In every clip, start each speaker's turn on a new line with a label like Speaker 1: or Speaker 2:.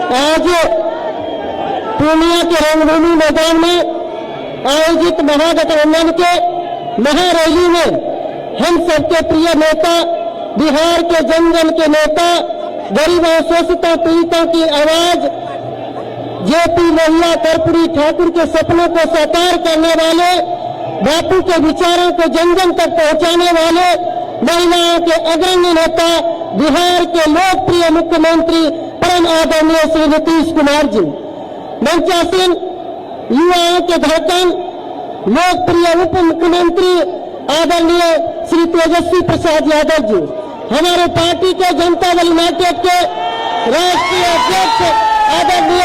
Speaker 1: आज पूर्णिया के रंगभूमि मैदान में आयोजित महागठबंधन के महारैली में हम सबके प्रिय नेता, बिहार के जन जन के नेता, गरीबों शोषितों पीड़ितों की आवाज, जेपी लोहिया कर्पूरी ठाकुर के सपनों को साकार करने वाले, बापू के विचारों को जन जन तक पहुंचाने वाले, महिलाओं के अग्रणी नेता, बिहार के लोकप्रिय मुख्यमंत्री परम आदरणीय श्री नीतीश कुमार जी, मंचासीन युवाओं के धड़कन, लोकप्रिय उप मुख्यमंत्री आदरणीय श्री तेजस्वी प्रसाद यादव जी, हमारे पार्टी के जनता दल यूनाइटेड के राष्ट्रीय अध्यक्ष आदरणीय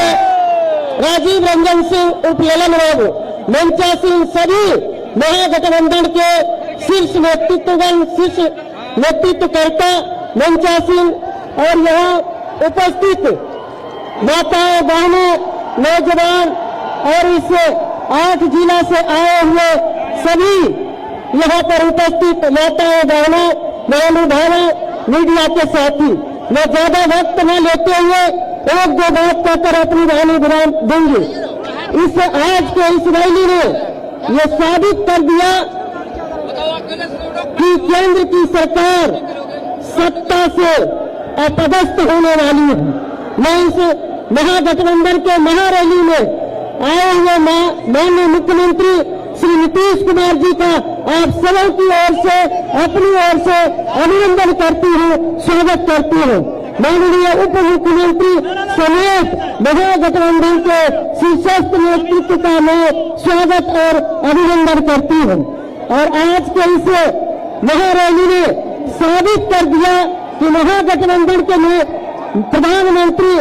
Speaker 1: राजीव रंजन सिंह उप ललन बाबू, मंचासीन सभी महागठबंधन के शीर्ष नेतृत्वगण, शीर्ष नेतृत्वकर्ता, मंचासीन और यहाँ उपस्थित माताओं, बहनों, नौजवान और इस 8 जिला से आए हुए सभी यहाँ पर उपस्थित माताओं, बहनों, महानुभावों, मीडिया के साथी, मैं ज्यादा वक्त न लेते हुए एक दो बात कहकर अपनी वाणी विराम दूंगी। इस आज के इस रैली ने ये साबित कर दिया कि केंद्र की सरकार सत्ता से अपदस्थ होने वाली है। मैं इस महागठबंधन के महारैली में आए हुए माननीय मुख्यमंत्री श्री नीतीश कुमार जी का आप सबों की ओर से, अपनी ओर से अभिनंदन करती हूँ, स्वागत करती हूँ। माननीय उप मुख्यमंत्री समेत महागठबंधन के शीर्षस्थ नेतृत्व का मैं स्वागत और अभिनंदन करती हूँ। और आज के इस महारैली ने साबित कर दिया कि महागठबंधन के प्रधानमंत्री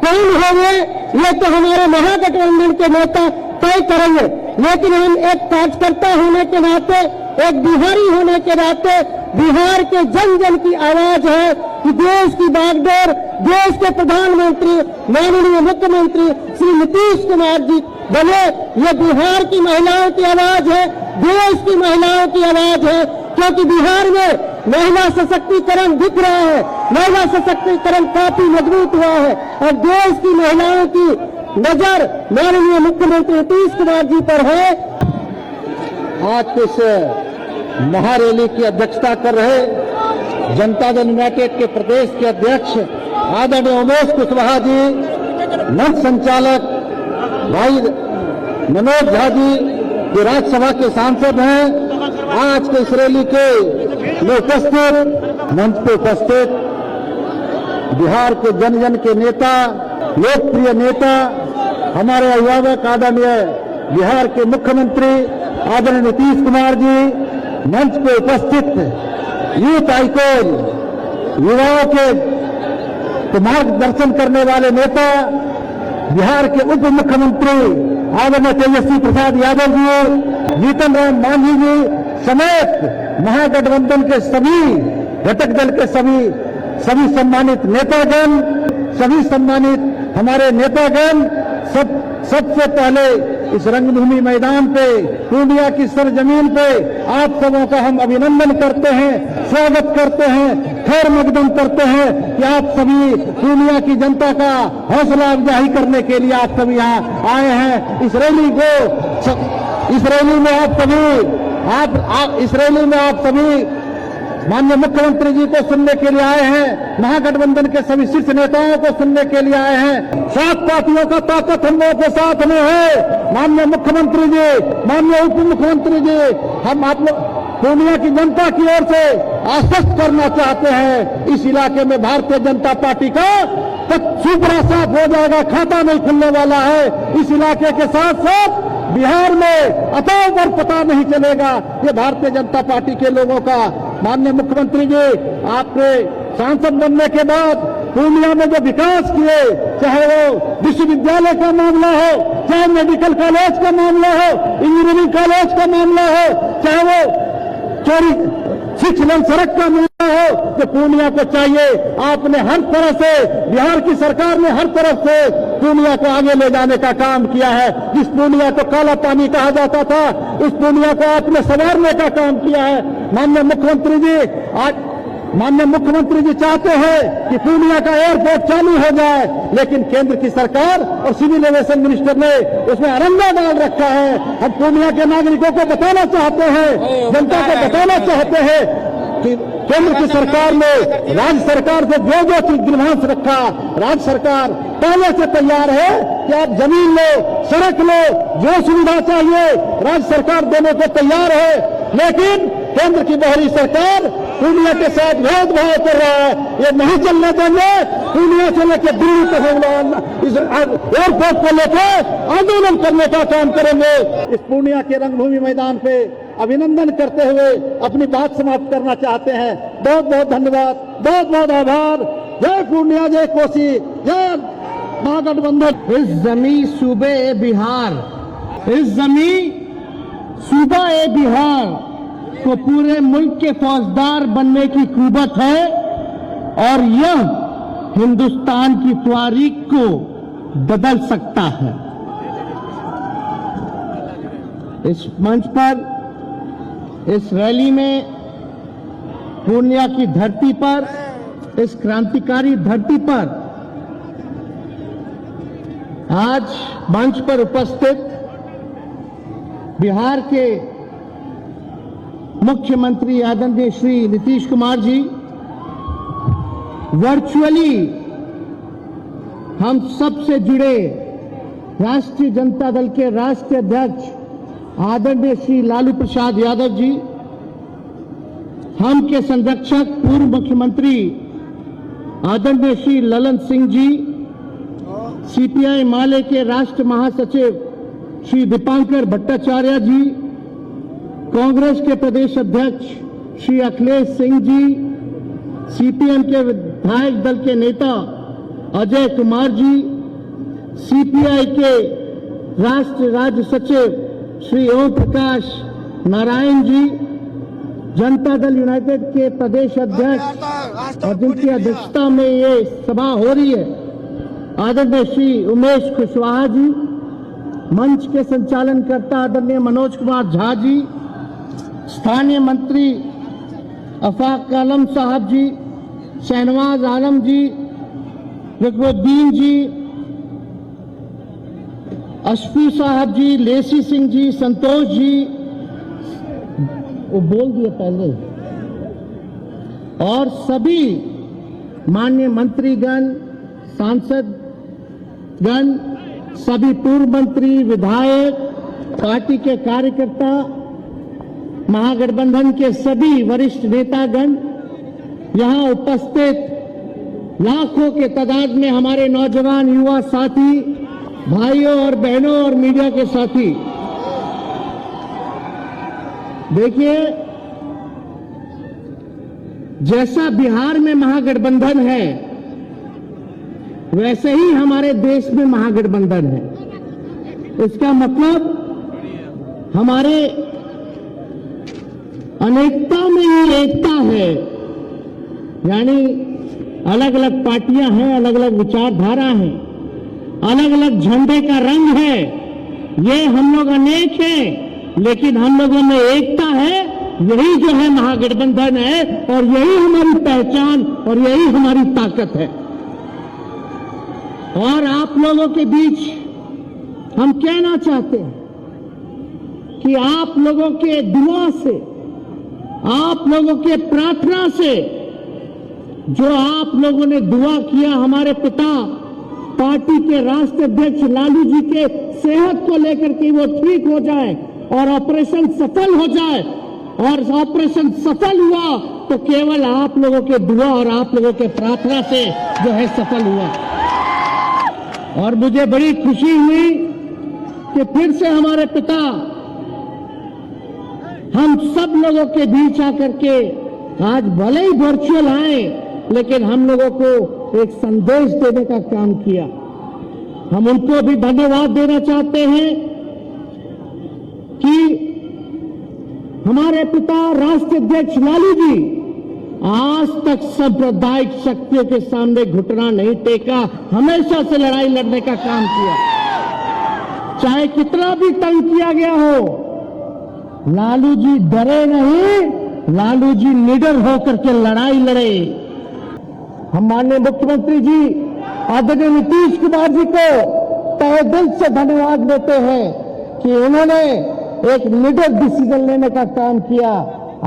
Speaker 1: कौन होंगे, ये तो हमारे महागठबंधन के नेता तय करेंगे। लेकिन हम एक कार्यकर्ता होने के नाते, एक बिहारी होने के नाते, बिहार के जन जन की आवाज है कि देश की बागडोर, देश के प्रधानमंत्री माननीय मुख्यमंत्री श्री नीतीश कुमार जी बने। ये बिहार की महिलाओं की आवाज है, देश की महिलाओं की आवाज है, क्योंकि बिहार में महिला सशक्तिकरण दिख रहा है, महिला सशक्तिकरण काफी मजबूत हुआ है और देश की महिलाओं की नजर माननीय मुख्यमंत्री नीतीश कुमार जी पर है।
Speaker 2: आज इस महारैली की अध्यक्षता कर रहे जनता दल यूनाइटेड के प्रदेश के अध्यक्ष आदरणीय उमेश कुशवाहा जी, मंच संचालक भाई मनोज झा जी जो राज्यसभा के सांसद हैं, आज के इस रैली के में उपस्थित, मंच पे उपस्थित बिहार के जन जन के नेता, लोकप्रिय नेता, हमारे अभिभावक आदरणीय बिहार के मुख्यमंत्री आदरणीय नीतीश कुमार जी, मंच पे उपस्थित यूथ आइकॉन, युवाओं के मार्गदर्शन करने वाले नेता, बिहार के उप मुख्यमंत्री आदरणीय तेजस्वी प्रसाद यादव जी, जीतन राम मांझी जी समेत महागठबंधन के सभी घटक दल के सभी सम्मानित नेतागण, सभी सम्मानित हमारे नेतागण, सबसे पहले इस रंगभूमि मैदान पे, पूर्णिया की सरजमीन पे आप सबों का हम अभिनंदन करते हैं, स्वागत करते हैं, खैर मकदम करते हैं कि आप सभी पूर्णिया की जनता का हौसला अफजाई करने के लिए आप सभी यहाँ आए हैं। इस रैली में आप सभी माननीय मुख्यमंत्री जी को सुनने के लिए आए हैं, महागठबंधन के सभी शीर्ष नेताओं को सुनने के लिए आए हैं। 7 पार्टियों का ताकत हम लोगों के साथ में है। माननीय मुख्यमंत्री जी, माननीय उप मुख्यमंत्री जी, हम आप लोग पूर्णिया की जनता की ओर से आश्वस्त करना चाहते हैं, इस इलाके में भारतीय जनता पार्टी का सुपड़ा साफ हो जाएगा, खाता नहीं खुलने वाला है। इस इलाके के साथ साथ बिहार में अताव पर पता नहीं चलेगा ये भारतीय जनता पार्टी के लोगों का। माननीय मुख्यमंत्री जी, आपने सांसद बनने के बाद पूर्णिया में जो विकास किए, चाहे वो विश्वविद्यालय का मामला हो, चाहे मेडिकल कॉलेज का मामला हो, इंजीनियरिंग कॉलेज का मामला हो, चाहे वो चोरी 6 लेन सड़क का मामला हो, तो पूर्णिया को चाहिए। आपने हर तरह से, बिहार की सरकार ने हर तरफ से पूर्णिया को आगे ले जाने का काम किया है। जिस पूर्णिया को काला पानी कहा जाता था, उस पूर्णिया को आपने संवारने का काम किया है। माननीय मुख्यमंत्री जी, आज माननीय मुख्यमंत्री जी चाहते हैं कि पूर्णिया का एयरपोर्ट चालू हो जाए, लेकिन केंद्र की सरकार और सिविल एविएशन मिनिस्टर ने उसमें अरंगा डाल रखा है। हम पूर्णिया के नागरिकों को बताना चाहते हैं, जनता को बताना चाहते हैं कि केंद्र की सरकार ने राज्य सरकार से जो जो चीज ग्रीवांस रखा, राज्य सरकार पहले से तैयार है कि आप जमीन लो, सड़क लो, जो सुविधा चाहिए राज्य सरकार देने को तैयार है। लेकिन केंद्र की बहरी सरकार पूर्णिया के साथ भेदभाव कर रहा है। ये नहीं चलने देंगे। पूर्णिया से लेकर दिल्ली तक हम लोग इस एयरपोर्ट को लेकर आंदोलन करने का काम करेंगे। इस पूर्णिया के रंगभूमि मैदान पे अभिनंदन करते हुए अपनी बात समाप्त करना चाहते हैं। बहुत बहुत धन्यवाद, बहुत बहुत आभार। जय पूर्णिया, जय कोसी, जय महागठबंधन।
Speaker 1: इस जमी सूबे ए बिहार, इस जमी सूबा ए बिहार को पूरे मुल्क के फौजदार बनने की कुव्वत है और यह हिंदुस्तान की तारीख को बदल सकता है। इस मंच पर, इस रैली में, पूर्णिया की धरती पर, इस क्रांतिकारी धरती पर आज मंच पर उपस्थित बिहार के मुख्यमंत्री आदरणीय श्री नीतीश कुमार जी वर्चुअली हम सबसे जुड़े राष्ट्रीय जनता दल के राष्ट्रीय अध्यक्ष आदरणीय श्री लालू प्रसाद यादव जी, हम के संरक्षक पूर्व मुख्यमंत्री आदरणीय श्री ललन सिंह जी, सीपीआई माले के राष्ट्र महासचिव श्री दीपांकर भट्टाचार्य जी, कांग्रेस के प्रदेश अध्यक्ष श्री अखिलेश सिंह जी, सीपीएम के विधायक दल के नेता अजय कुमार जी, सीपीआई के राष्ट्रीय राज्य सचिव श्री ओम प्रकाश नारायण जी, जनता दल यूनाइटेड के प्रदेश अध्यक्ष और जिनकी अध्यक्षता में ये सभा हो रही है आदरणीय श्री उमेश कुशवाहा जी, मंच के संचालनकर्ता आदरणीय मनोज कुमार झा जी, स्थानीय मंत्री अफाक आलम साहब जी, शहनवाज आलम जी, रघुद्दीन जी, अशफी साहब जी, लेसी सिंह जी, संतोष जी, वो बोल दिया पहले, और सभी माननीय मंत्रीगण, सांसदगण, सभी पूर्व मंत्री, विधायक, पार्टी के कार्यकर्ता, महागठबंधन के सभी वरिष्ठ नेतागण, यहां उपस्थित लाखों के तादाद में हमारे नौजवान युवा साथी, भाइयों और बहनों और मीडिया के साथी, देखिए जैसा बिहार में महागठबंधन है वैसे ही हमारे देश में महागठबंधन है। इसका मतलब हमारे अनेकता में ही एकता है, यानी अलग अलग पार्टियां हैं, अलग अलग विचारधारा हैं, अलग अलग झंडे का रंग है, ये हम लोग अनेक हैं, लेकिन हम लोगों में एकता है। यही जो है महागठबंधन है और यही हमारी पहचान और यही हमारी ताकत है। और आप लोगों के बीच हम कहना चाहते हैं कि आप लोगों के दुआ से, आप लोगों के प्रार्थना से, जो आप लोगों ने दुआ किया हमारे पिता पार्टी के राष्ट्रीय अध्यक्ष लालू जी के सेहत को लेकर के वो ठीक हो जाए और ऑपरेशन सफल हो जाए, और ऑपरेशन सफल हुआ तो केवल आप लोगों के दुआ और आप लोगों के प्रार्थना से जो है सफल हुआ। और मुझे बड़ी खुशी हुई कि फिर से हमारे पिता हम सब लोगों के बीच आकर के आज भले ही वर्चुअल आए, लेकिन हम लोगों को एक संदेश देने का काम किया। हम उनको भी धन्यवाद देना चाहते हैं कि हमारे पिता राष्ट्रीय अध्यक्ष लालू जी आज तक सांप्रदायिक शक्तियों के सामने घुटना नहीं टेका, हमेशा से लड़ाई लड़ने का काम किया। चाहे कितना भी तंग किया गया हो, लालू जी डरे नहीं
Speaker 2: लालू जी निडर होकर के लड़ाई लड़े। हम माननीय मुख्यमंत्री जी आदरणीय नीतीश कुमार जी को तहे दिल से धन्यवाद देते हैं कि उन्होंने एक निडर डिसीजन लेने का काम किया।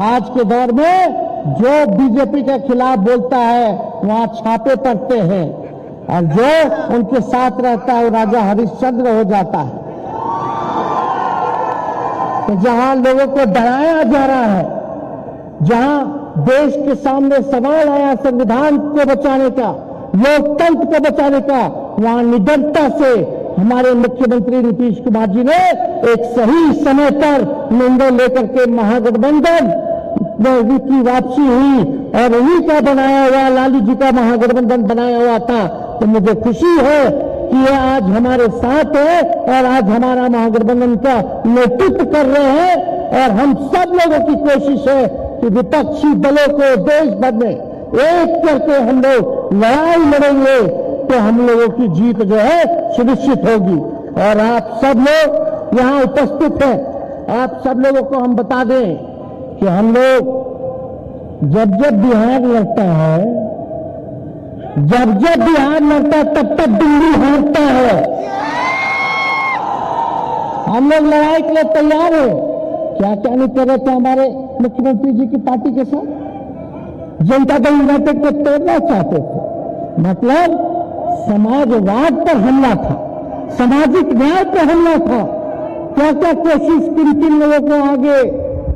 Speaker 2: आज के दौर में जो बीजेपी के खिलाफ बोलता है वहां छापे पड़ते हैं और जो उनके साथ रहता है वो राजा हरिश्चंद्र हो जाता है। तो जहां लोगों को डराया जा रहा है, जहां देश के सामने सवाल आया संविधान को बचाने का, लोकतंत्र को बचाने का, वहां निडरता से हमारे मुख्यमंत्री नीतीश कुमार जी ने एक सही समय पर निर्णय लेकर के महागठबंधन में की वापसी हुई और उन्हीं का बनाया हुआ, लालू जी का महागठबंधन बनाया हुआ था। तो मुझे खुशी है कि ये आज हमारे साथ है और आज हमारा महागठबंधन का नेतृत्व कर रहे हैं। और हम सब लोगों की कोशिश है कि विपक्षी दलों को देश भर में एक करके हम लोग लड़ाई लड़ेंगे तो हम लोगों की जीत जो है सुनिश्चित होगी। और आप सब लोग यहां उपस्थित हैं, आप सब लोगों को हम बता दें कि हम लोग जब जब बिहार लड़ता है, जब जब बिहार लड़ता है तब तक दिल्ली हारता है। हम लोग लड़ाई के लिए तैयार हैं। क्या क्या नहीं कर रहे थे हमारे मुख्यमंत्री जी की पार्टी के साथ? जनता दल यूनाइटेड को तोड़ना चाहते थे, मतलब समाजवाद पर हमला था, सामाजिक न्याय पर हमला था। क्या क्या कोशिश किन किन लोगों को आगे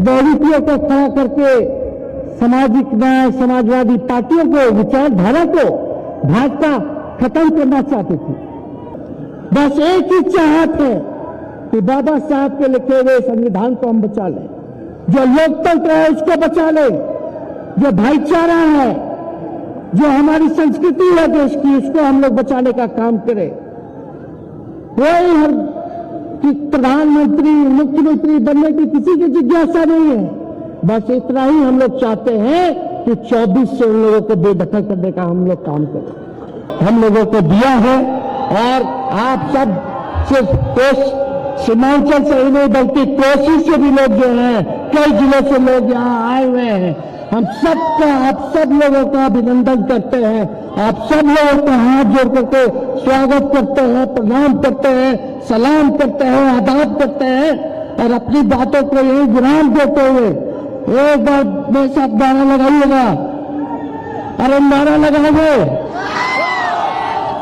Speaker 2: बहुमतियों को खड़ा करके सामाजिक न्याय, समाजवादी पार्टियों को, विचारधारा को भाजपा खत्म करना चाहती थी। बस एक ही चाहत है कि बाबा साहब के लिखे हुए संविधान को हम बचा लें, जो लोकतंत्र है उसको बचा लें, जो भाईचारा है, जो हमारी संस्कृति है देश की, उसको हम लोग बचाने का काम करें। कोई हम कि प्रधानमंत्री, मुख्यमंत्री बनने की किसी की जिज्ञासा नहीं है। बस इतना ही हम लोग चाहते हैं कि 24 से उन लोगों को बेदखल करने का हम लोग काम करें। हम लोगों को दिया है और आप सब सिर्फ सीमांचल से ही नहीं बल्कि कोसी से भी लोग जो हैं, कई जिलों से लोग यहाँ आए हुए हैं। हम सबका, आप सब लोगों का अभिनंदन करते हैं। आप सब लोगों का हाथ जोड़ करके स्वागत करते हैं, प्रणाम करते हैं, सलाम करते हैं, आदाब करते हैं और अपनी बातों को यही विराम देते हुए एक बार मेरे साथ नारा लगाइएगा। अरे नारा लगाओगे?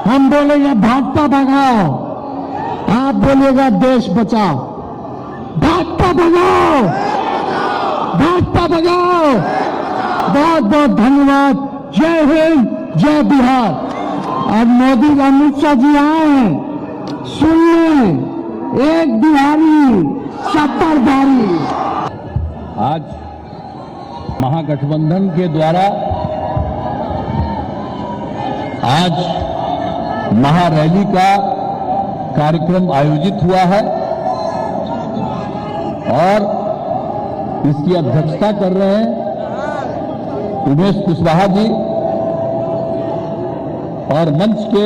Speaker 2: हम बोलेंगे भाजपा भगाओ, आप बोलिएगा देश बचाओ। भाजपा भगाओ, भाजपा भगाओ। बहुत बहुत धन्यवाद। जय हिंद, जय बिहार। और मोदी अमित शाह जी आए हैं, सुनिए, एक बिहारी सत्ताधारी।
Speaker 3: आज महागठबंधन के द्वारा आज महारैली का कार्यक्रम आयोजित हुआ है और इसकी अध्यक्षता कर रहे हैं उमेश कुशवाहा जी और मंच के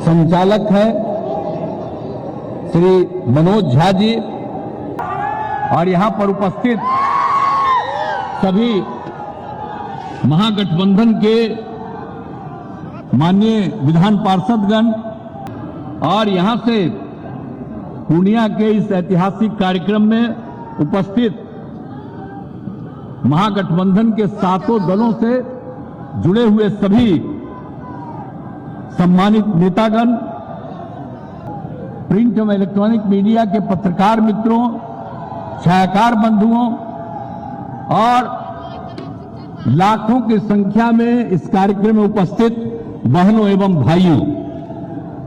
Speaker 3: संचालक हैं श्री मनोज झा जी और यहां पर उपस्थित सभी महागठबंधन के माननीय विधान पार्षदगण और यहां से पूर्णिया के इस ऐतिहासिक कार्यक्रम में उपस्थित महागठबंधन के सातों दलों से जुड़े हुए सभी सम्मानित नेतागण, प्रिंट एवं इलेक्ट्रॉनिक मीडिया के पत्रकार मित्रों, छायाकार बंधुओं और लाखों की संख्या में इस कार्यक्रम में उपस्थित बहनों एवं भाइयों,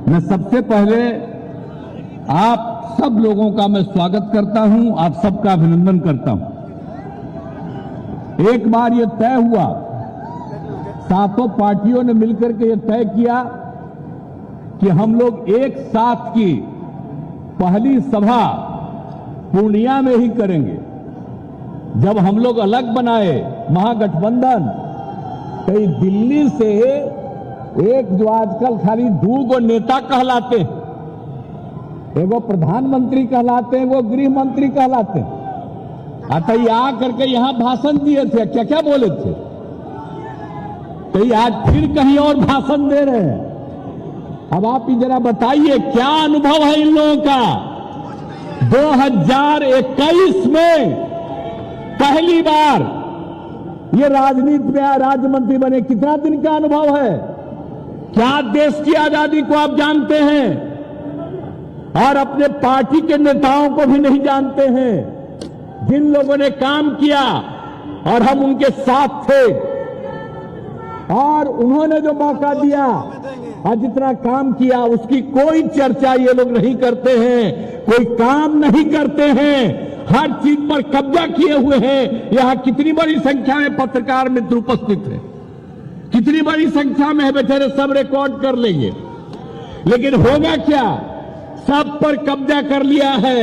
Speaker 3: मैं सबसे पहले आप सब लोगों का मैं स्वागत करता हूं, आप सबका अभिनंदन करता हूं। एक बार यह तय हुआ, सातों पार्टियों ने मिलकर के यह तय किया कि हम लोग एक साथ की पहली सभा पूर्णिया में ही करेंगे। जब हम लोग अलग बनाए महागठबंधन, कई दिल्ली से एक जो आजकल खाली दो नेता कहलाते हैं, एगो प्रधानमंत्री कहलाते हैं, वो गृह मंत्री कहलाते हैं, तो ये आ करके यहां भाषण दिए थे, क्या क्या बोले थे, तो ये आज फिर कहीं और भाषण दे रहे हैं। अब आप ही जरा बताइए क्या अनुभव है इन लोगों का। 2021 में पहली बार ये राजनीति में राज्य मंत्री बने, कितना दिन का अनुभव है, क्या देश की आजादी को आप जानते हैं और अपने पार्टी के नेताओं को भी नहीं जानते हैं, जिन लोगों ने काम किया और हम उनके साथ थे और उन्होंने जो मौका दिया और जितना काम किया उसकी कोई चर्चा ये लोग नहीं करते हैं, कोई काम नहीं करते हैं, हर चीज पर कब्जा किए हुए हैं। यहां कितनी बड़ी संख्या में पत्रकार मित्र उपस्थित हैं, कितनी बड़ी संख्या में है, बेचारे सब रिकॉर्ड कर लेंगे, लेकिन होगा क्या, सब पर कब्जा कर लिया है।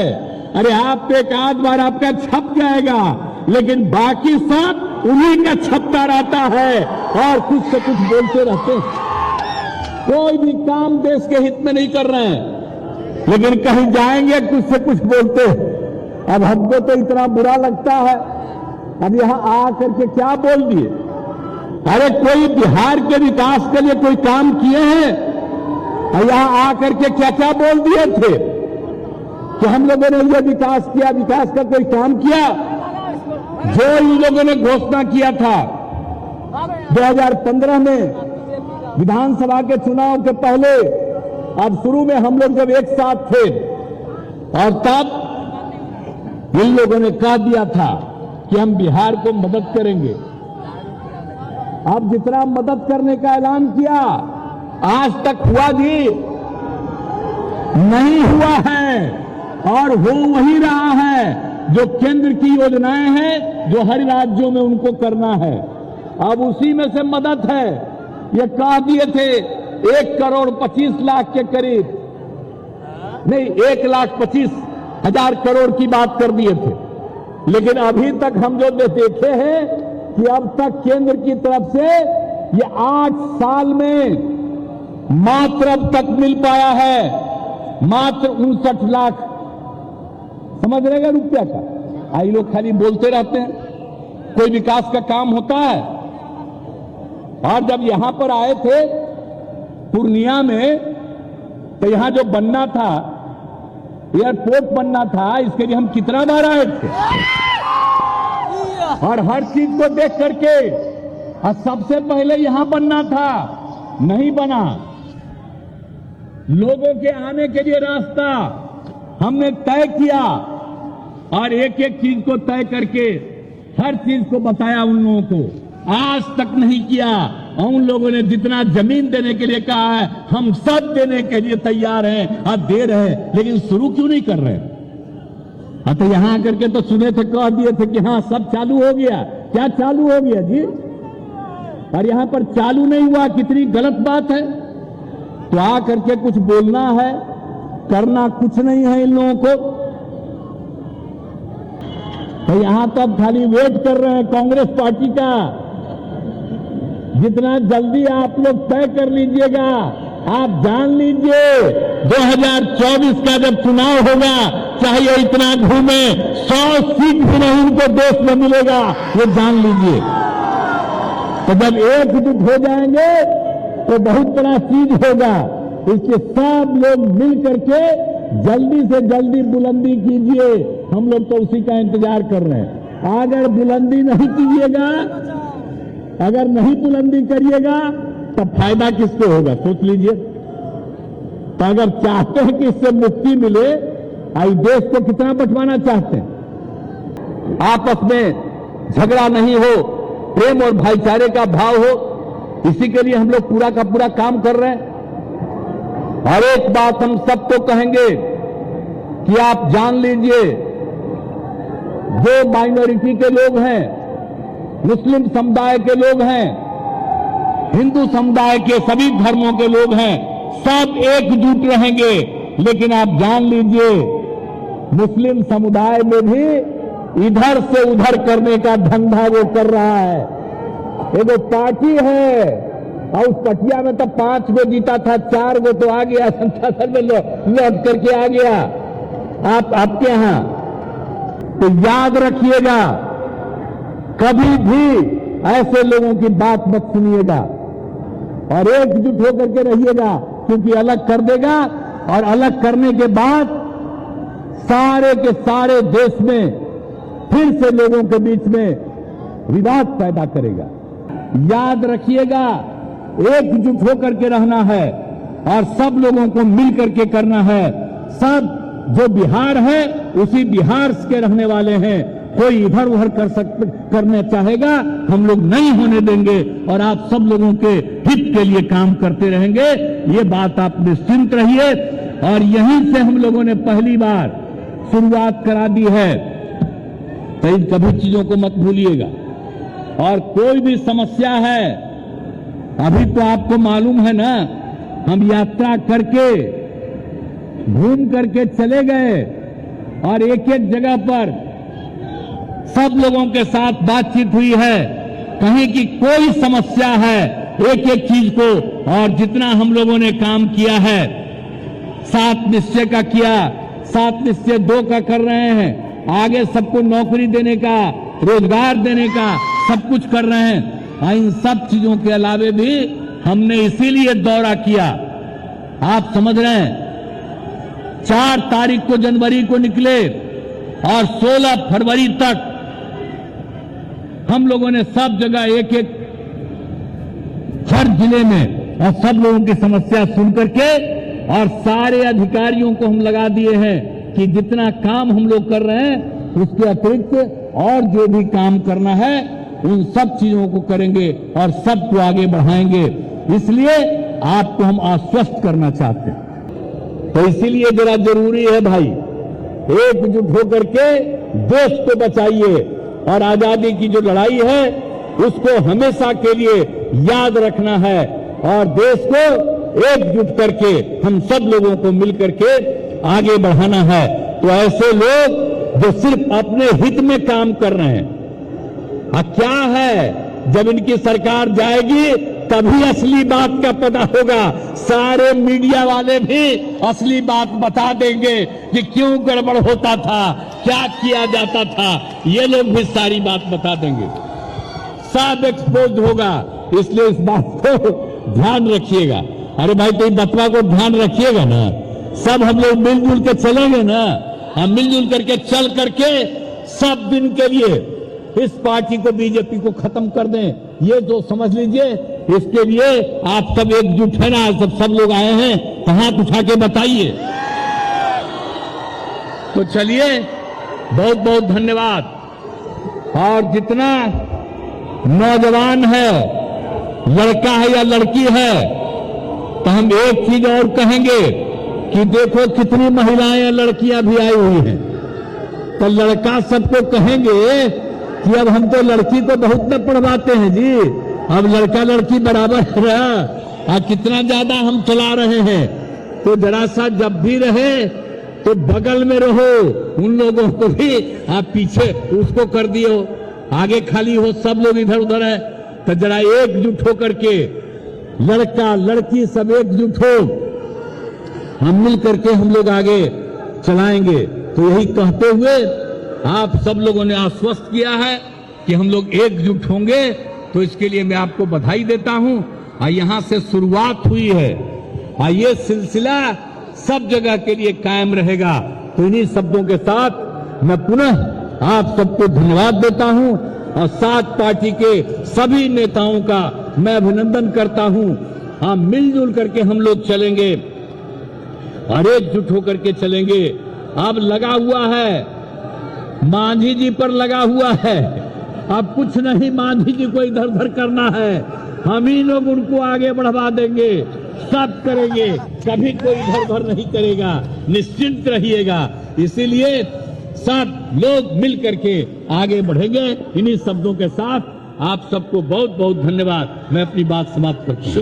Speaker 3: अरे आप पे एक आध बार आपका छप जाएगा, लेकिन बाकी सब उन्हीं का छपता रहता है और कुछ से कुछ बोलते रहते हैं। कोई भी काम देश के हित में नहीं कर रहे हैं, लेकिन कहीं जाएंगे कुछ से कुछ बोलते हैं। अब हमको तो इतना बुरा लगता है, अब यहां आकर के क्या बोल दिए। अरे कोई बिहार के विकास के लिए कोई काम किए हैं और यहां आकर के क्या क्या बोल दिए थे कि हम लोगों ने ये विकास किया, विकास का कोई काम किया। जो इन लोगों ने घोषणा किया था 2015 में विधानसभा के चुनाव के पहले, अब शुरू में हम लोग जब एक साथ थे और तब इन लोगों ने कह दिया था कि हम बिहार को मदद करेंगे। अब जितना मदद करने का ऐलान किया आज तक हुआ जी नहीं हुआ है और हो वही रहा है जो केंद्र की योजनाएं हैं, जो हर राज्यों में उनको करना है। अब उसी में से मदद है। ये कह दिए थे 1,25,00,000 के करीब, नहीं 1,25,000 करोड़ की बात कर दिए थे, लेकिन अभी तक हम जो देखे हैं कि अब तक केंद्र की तरफ से ये 8 साल में मात्र अब तक मिल पाया है मात्र 59 लाख, समझ रहेगा रुपया का। आई लोग खाली बोलते रहते हैं, कोई विकास का काम होता है। और जब यहां पर आए थे पूर्णिया में, तो यहां जो बनना था, एयरपोर्ट बनना था, इसके लिए हम कितना बार आए थे और हर चीज को देख करके, और सबसे पहले यहां बनना था, नहीं बना। लोगों के आने के लिए रास्ता हमने तय किया और एक एक चीज को तय करके हर चीज को बताया उन लोगों को, आज तक नहीं किया। और उन लोगों ने जितना जमीन देने के लिए कहा है हम सब देने के लिए तैयार हैं और दे रहे हैं, लेकिन शुरू क्यों नहीं कर रहे। हाँ तो यहां आकर के तो सुने थे, कह दिए थे कि हाँ सब चालू हो गया। क्या चालू हो गया जी? और यहां पर चालू नहीं हुआ, कितनी गलत बात है। तो आकर के कुछ बोलना है, करना कुछ नहीं है इन लोगों को। तो यहां तो अब खाली वेट कर रहे हैं कांग्रेस पार्टी का। जितना जल्दी आप लोग तय कर लीजिएगा, आप जान लीजिए 2024 का जब चुनाव होगा, चाहे इतना घूमे 100 सीट भी नहीं उनको देश में मिलेगा, ये जान लीजिए। तो जब एकजुट हो जाएंगे तो बहुत बड़ा चीज होगा। इसलिए सब लोग मिल करके जल्दी से जल्दी बुलंदी कीजिए। हम लोग तो उसी का इंतजार कर रहे हैं। अगर बुलंदी नहीं कीजिएगा, अगर नहीं बुलंदी करिएगा तब फायदा किसको होगा, सोच लीजिए। तो अगर चाहते हैं कि इससे मुक्ति मिले, आई देश को कितना बंटवाना चाहते हैं, आपस में झगड़ा नहीं हो, प्रेम और भाईचारे का भाव हो, इसी के लिए हम लोग पूरा का पूरा काम कर रहे हैं। और एक बात हम सबको कहेंगे कि आप जान लीजिए, जो माइनॉरिटी के लोग हैं, मुस्लिम समुदाय के लोग हैं, हिंदू समुदाय के सभी धर्मों के लोग हैं, सब एकजुट रहेंगे। लेकिन आप जान लीजिए मुस्लिम समुदाय में भी इधर से उधर करने का धंधा वो कर रहा है। एक पार्टी है और उस पटिया में तो 5 गो जीता था, 4 गो तो आ गया, संसद में लौट करके आ गया। आप आपके यहां तो याद रखिएगा, कभी भी ऐसे लोगों की बात मत सुनिएगा और एकजुट होकर के रहिएगा, क्योंकि अलग कर देगा और अलग करने के बाद सारे के सारे देश में फिर से लोगों के बीच में विवाद पैदा करेगा। याद रखिएगा, एकजुट होकर के रहना है और सब लोगों को मिल करके करना है। सब जो बिहार है उसी बिहार के रहने वाले हैं, कोई इधर उधर करना चाहेगा हम लोग नहीं होने देंगे और आप सब लोगों के हित के लिए काम करते रहेंगे। ये बात आप निश्चिंत रहिए। और यहीं से हम लोगों ने पहली बार शुरुआत करा दी है, तो इन सभी चीजों को मत भूलिएगा। और कोई भी समस्या है, अभी तो आपको मालूम है ना, हम यात्रा करके घूम करके चले गए और एक एक जगह पर सब लोगों के साथ बातचीत हुई है। कहीं की कोई समस्या है, एक एक चीज को, और जितना हम लोगों ने काम किया है, 7 निश्चय का किया, 7 निश्चय 2 का कर रहे हैं, आगे सबको नौकरी देने का, रोजगार देने का सब कुछ कर रहे हैं। इन सब चीजों के अलावे भी हमने इसीलिए दौरा किया, आप समझ रहे हैं। 4 तारीख को जनवरी को निकले और 16 फरवरी तक हम लोगों ने सब जगह एक एक हर जिले में और सब लोगों की समस्या सुन करके और सारे अधिकारियों को हम लगा दिए हैं कि जितना काम हम लोग कर रहे हैं उसके अतिरिक्त और जो भी काम करना है उन सब चीजों को करेंगे और सबको आगे बढ़ाएंगे। इसलिए आपको हम आश्वस्त करना चाहते हैं। तो इसीलिए जरा जरूरी है भाई, एकजुट होकर के देश को बचाइए और आजादी की जो लड़ाई है उसको हमेशा के लिए याद रखना है और देश को एकजुट करके हम सब लोगों को मिलकर के आगे बढ़ाना है। तो ऐसे लोग जो सिर्फ अपने हित में काम कर रहे हैं, क्या है, जब इनकी सरकार जाएगी तभी असली बात का पता होगा। सारे मीडिया वाले भी असली बात बता देंगे कि क्यों गड़बड़ होता था, क्या किया जाता था, ये लोग भी सारी बात बता देंगे, सब एक्सपोज होगा। इसलिए इस बात को ध्यान रखिएगा। अरे भाई, तो बतवा को ध्यान रखिएगा ना, सब हम लोग मिलजुल के चलेंगे ना, हम मिलजुल करके चल करके सब दिन के लिए इस पार्टी को, बीजेपी को खत्म कर दें, ये जो समझ लीजिए। इसके लिए आप सब एकजुट है ना, सब लोग आए हैं, तो हाथ उठा के बताइए। तो चलिए, बहुत बहुत धन्यवाद। और जितना नौजवान है, लड़का है या लड़की है, तो हम एक चीज और कहेंगे कि देखो कितनी महिलाएं या लड़कियां भी आई हुई हैं। तो लड़का सबको कहेंगे कि अब हम तो लड़की को बहुत न पढ़वाते हैं जी, अब लड़का लड़की बराबर रहा, कितना ज्यादा हम चला रहे हैं। तो जरा सा जब भी रहे तो बगल में रहो, उन लोगों को भी आप पीछे उसको कर दियो, आगे खाली हो, सब लोग इधर उधर है। तो जरा एकजुट होकर के, लड़का लड़की सब एकजुट हो, हम मिल करके हम लोग आगे चलाएंगे। तो यही कहते हुए आप सब लोगों ने आश्वस्त किया है कि हम लोग एकजुट होंगे, तो इसके लिए मैं आपको बधाई देता हूं। यहां से शुरुआत हुई है, ये सिलसिला सब जगह के लिए कायम रहेगा। तो इन्हीं शब्दों के साथ मैं पुनः आप सबको धन्यवाद देता हूं और साथ पार्टी के सभी नेताओं का मैं अभिनंदन करता हूं। हम मिलजुल करके हम लोग चलेंगे और एकजुट होकर के चलेंगे। अब लगा हुआ है, मांझी जी पर लगा हुआ है, अब कुछ नहीं मांझी जी को इधर उधर करना है, हम ही लोग उनको आगे बढ़वा देंगे, सब करेंगे, कभी कोई इधर उधर नहीं करेगा, निश्चिंत रहिएगा। इसीलिए सब लोग मिल करके आगे बढ़ेंगे। इन्हीं शब्दों के साथ आप सबको बहुत बहुत धन्यवाद। मैं अपनी बात समाप्त करता हूं।